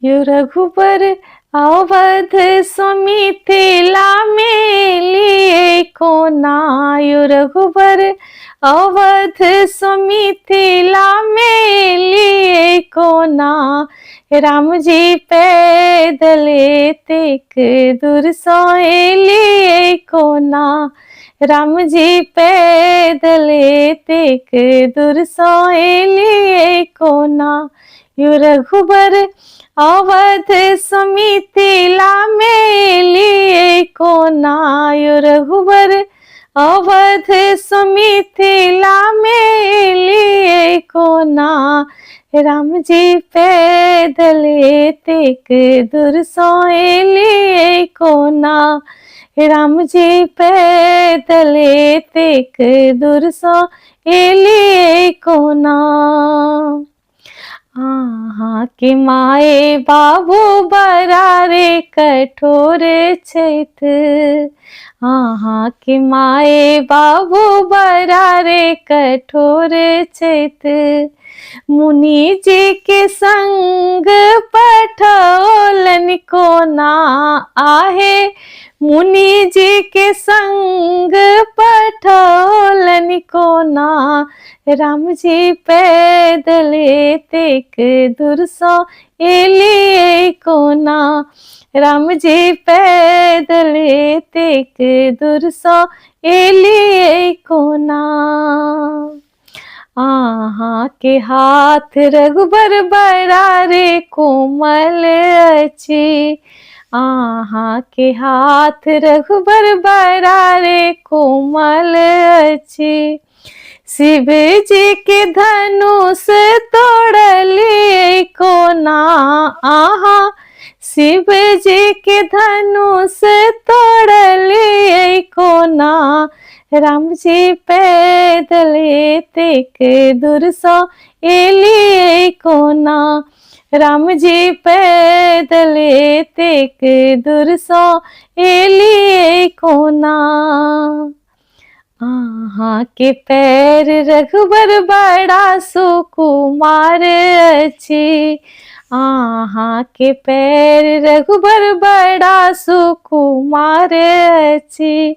यो रघुबर अवध सुमिथिला में लिए कोना। यो रघुबर अवध सुमिथिला में लिए कोना। राम जी पैदले तेक दूर सोए लिए कोना। राम जी पैदले तेक दूर सोए लिए कोना। यो रघुबर अवध सुमिथिला में लिए कोना। यो रघुबर अवध सुमिथिला में लिए कोना। राम जी पैदले तेक दूर सोए लिए कोना। राम जी पैदले तेक दूर सोए लिए कोना। आहा के माए बाबू बरारे कठोर छैथ। आहा के माए बाबू बरारे कठोर छैथ। मुनि जी के संग पठौलन कोना। आहे मुनि जी के संग पठौलन कोना। राम जी पैदले तेक दूर सोए लिए कोना। राम जी पैदले तेक दूर सोए लिए कोना। आहा के हाथ रघुबर बरारे कोमल अछि। आहा के हाथ रघुबर बरारे कोमल अछि। शिव जी के धनुष तोड़ लिए कोना। आहा शिव जी के धनुष तोड़ लिए कोना। राम जी पैदले तेक दूर सोए लिए कोना। राम जी पैदले तेक दूर सोए लिए कोना। आहा के पैर रघुबर बड़ा सुकुमार अछि। आहा के पैर रघुबर बड़ा सुकुमार अछि।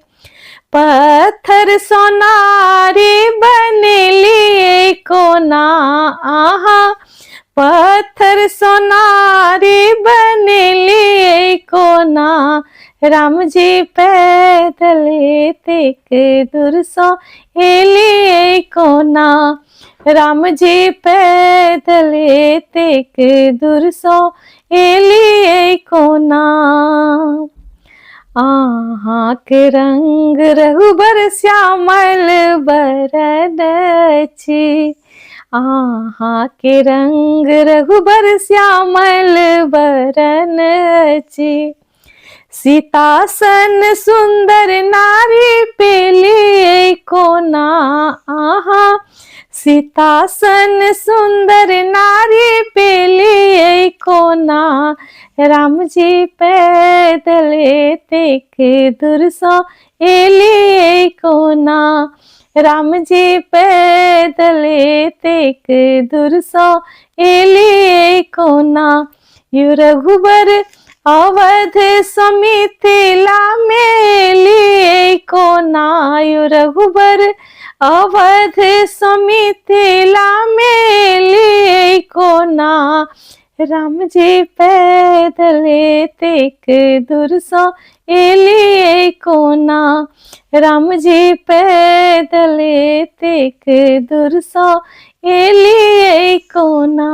पत्थर सोनारी बन लिए कोना। आहा पत्थर सोनारी बन लिए कोना। राम जी पैदले तेक दूर सोए लिए कोना। राम जी पैदले तेक दूर सोए लिए कोना। आहा के रंग रघुबर श्यामल बरन अछि। आहा के रंग रघुबर श्यामल बरन अछि। सीतासन सुंदर नारी पे लिए कोना। आहा सीतासन सुंदर नारी पे लिए कोना। राम जी पैदले तेक दूर सोए लिए कोना। राम जी पैदले तेक दूर सोए लिए कोना। यो रघुबर अवध सुमिथिला में लिए कोना। यो रघुबर अवध सुमिथिला में लिए कोना। राम जी पैदले तेक दूर सोए लिए कोना। राम जी पैदले तेक दूर सोए लिए कोना।